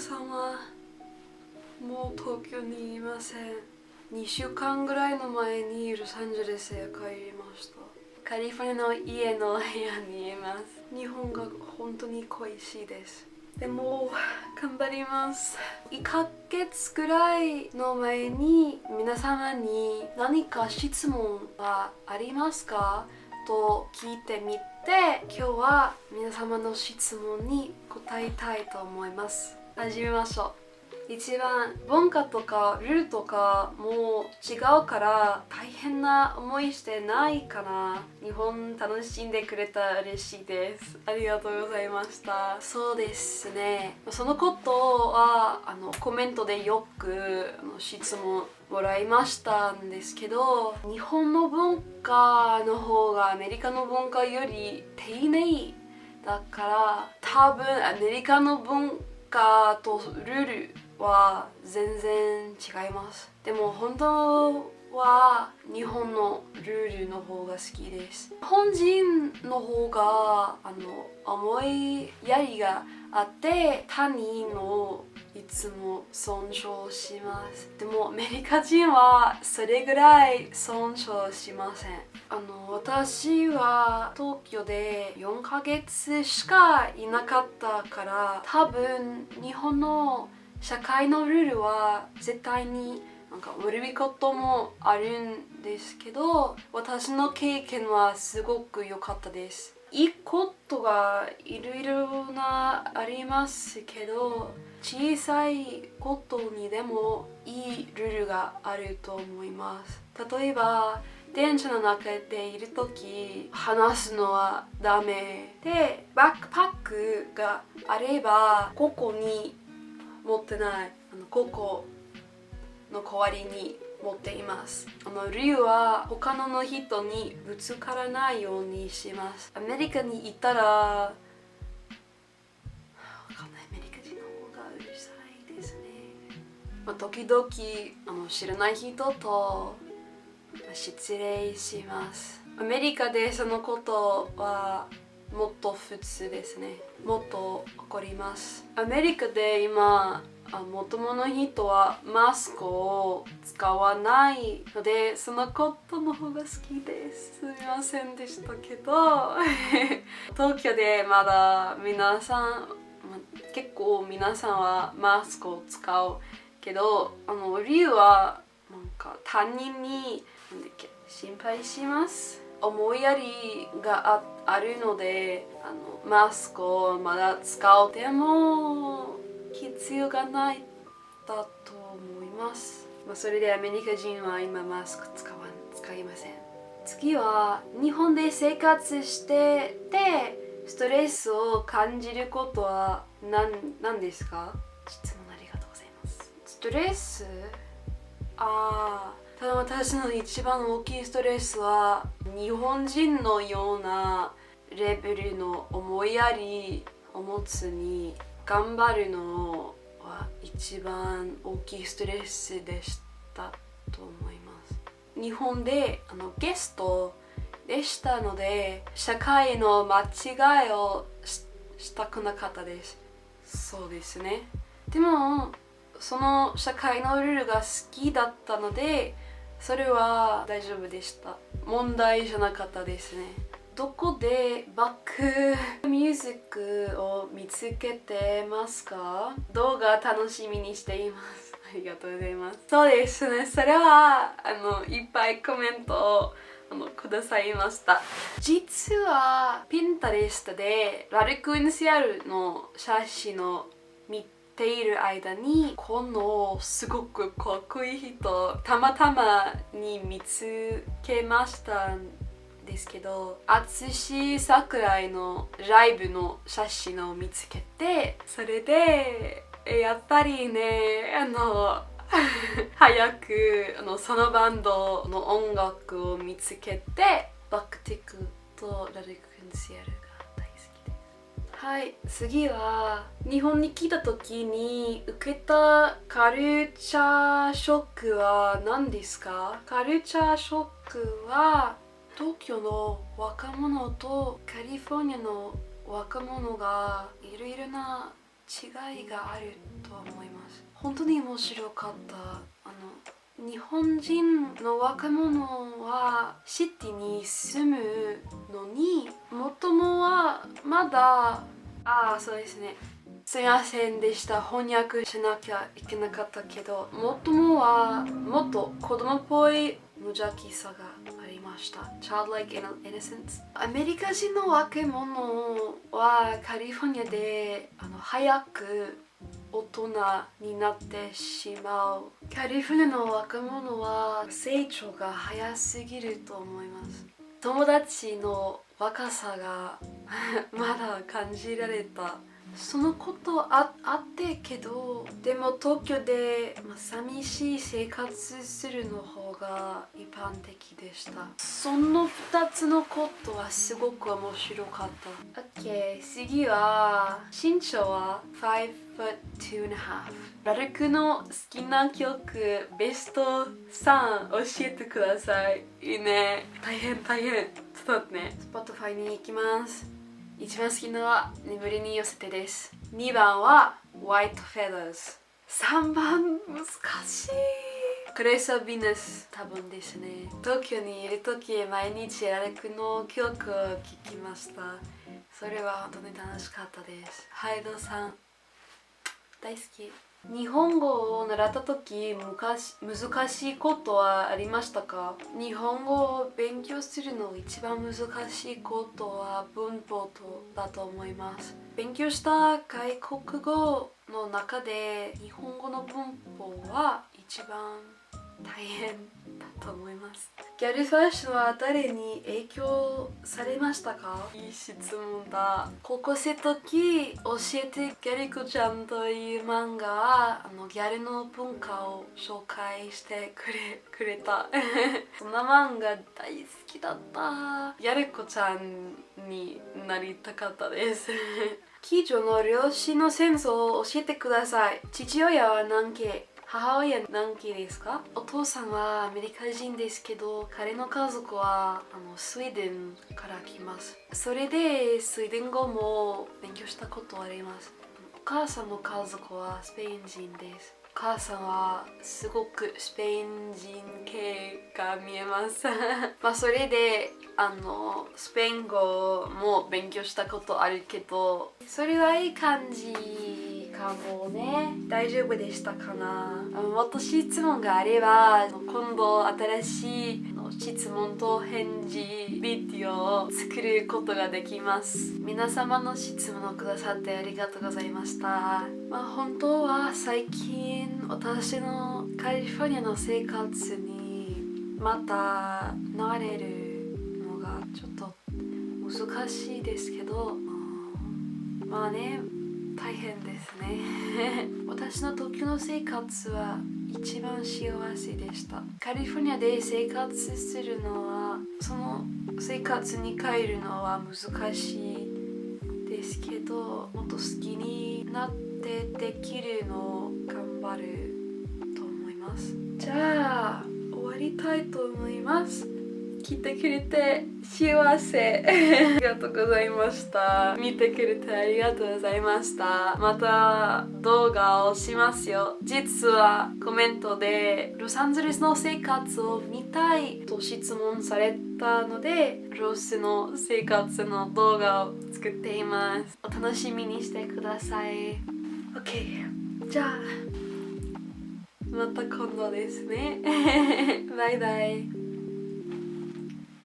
皆様、もう東京にいません。2週間ぐらいの前にロサンゼルスへ帰りました。カリフォルニアの家の部屋にいます。日本が本当に恋しいです。でも頑張ります。1ヶ月くらいの前に皆様に何か質問はありますかと聞いてみて、今日は皆様の質問に答えたいと思います。始めましょう。一番文化とかルールとかも違うから大変な思いしてないかな。日本楽しんでくれたら嬉しいです。ありがとうございました。そうですね、そのことはコメントでよく質問もらいましたんですけど、日本の文化の方がアメリカの文化より丁寧だから、多分アメリカの文化とルールは全然違います。でも本当は日本のルールの方が好きです。日本人の方が思いやりがあって他人をいつも尊重します。でもアメリカ人はそれぐらい尊重しません。私は東京で4ヶ月しかいなかったから、多分日本の社会のルールは絶対に悪いこともあるんですけど、私の経験はすごく良かったです。いいことがいろいろなありますけど、小さいことにでもいいルールがあると思います。例えば電車の中でいるとき話すのはダメで、バックパックがあればここに持ってない、ここの代わりに持っています。理由は他の人にぶつからないようにします。アメリカにいたらわかんない、アメリカ人の方がうるさいですね。時々知らない人と失礼します。アメリカでそのことはもっと普通ですね。もっと起こります。アメリカで今もともの人はマスクを使わないので、そのことの方が好きです。すみませんでしたけど東京でまだ結構皆さんはマスクを使うけど、理由は他人に心配します。思いやりがあるのでマスクをまだ使うでも必要がないだと思います。それでアメリカ人は今マスク使いません。次は日本で生活しててストレスを感じることは何ですか？質問ありがとうございます。ストレス？ただ私の一番大きいストレスは日本人のようなレベルの思いやりを持つに頑張るのは一番大きいストレスでしたと思います。日本でゲストでしたので社会の間違いをしたくなかったです。そうですね。でもその社会のルールが好きだったのでそれは大丈夫でした。問題じゃなかったですね。どこでバックミュージックを見つけてますか？動画楽しみにしています。ありがとうございます。そうですね。それはいっぱいコメントをくださいました。実はピンタレストでラルク・インシアルの写真を見ている間にこのすごくかっこいい人たまたまに見つけましたんですけど、淳さくらいのライブの写真を見つけて、それでやっぱりね早くそのバンドの音楽を見つけてバックティックとラルク・インシアルが大好きです。はい、次は日本に来た時に受けたカルチャーショックは何ですか？カルチャーショックは東京の若者とカリフォルニアの若者がいろいろな違いがあると思います。本当に面白かった。日本人の若者はシティに住むのに、もともはまだそうですね、すみませんでした。翻訳しなきゃいけなかったけど、もともはもっと子供っぽい無邪気さがありました。Childlike innocence。アメリカ人の若者はカリフォルニアで早く大人になってしまう。カリフォルニアの若者は成長が早すぎると思います。友達の若さがまだ感じられた。そのことあってけど、でも東京で寂しい生活するの方が一般的でした。その2つのことはすごく面白かった。OK、次は身長は5 foot 2 and a half。ラルクの好きな曲ベスト3教えてください。いいね。大変。ちょっと待ってね。Spotify に行きます。一番好きなのは眠りに寄せてです。2番は White Feathers。3番難しい。クレイサー・ヴィネス多分ですね。東京にいるとき毎日ラルクの曲を聴きました。それは本当に楽しかったです。ハイドさん大好き。日本語を習った時難しいことはありましたか？日本語を勉強するの一番難しいことは文法だと思います。勉強した外国語の中で日本語の文法は一番大変だと思います。ギャルファッションは誰に影響されましたか？いい質問だ。高校生の時教えてギャリコちゃんという漫画はギャルの文化を紹介してくれたそんな漫画大好きだった。ギャルコちゃんになりたかったです近所の両親の戦争を教えてください。父親は何家？母親何期ですか？お父さんはアメリカ人ですけど、彼の家族はスウェーデンから来ます。それでスウェーデン語も勉強したことあります。お母さんの家族はスペイン人です。お母さんはすごくスペイン人系が見えますそれでスペイン語も勉強したことあるけど、それはいい感じかもね。大丈夫でしたかな？もっと質問があれば今度新しい質問と返事ビデオを作ることができます。皆様の質問をくださってありがとうございました。本当は最近私のカリフォルニアの生活にまた慣れるのがちょっと難しいですけど、大変ですね私の東京の生活は一番幸せでした。カリフォルニアで生活するのは、その生活に帰るのは難しいですけど、もっと好きになってできるのを頑張ると思います。じゃあ終わりたいと思います。聞いてくれて幸せありがとうございました。見てくれてありがとうございました。また動画をしますよ。実はコメントでロサンゼルスの生活を見たいと質問されたので、ロスの生活の動画を作っています。お楽しみにしてください。 OK、 じゃあまた今度ですねバイバイ。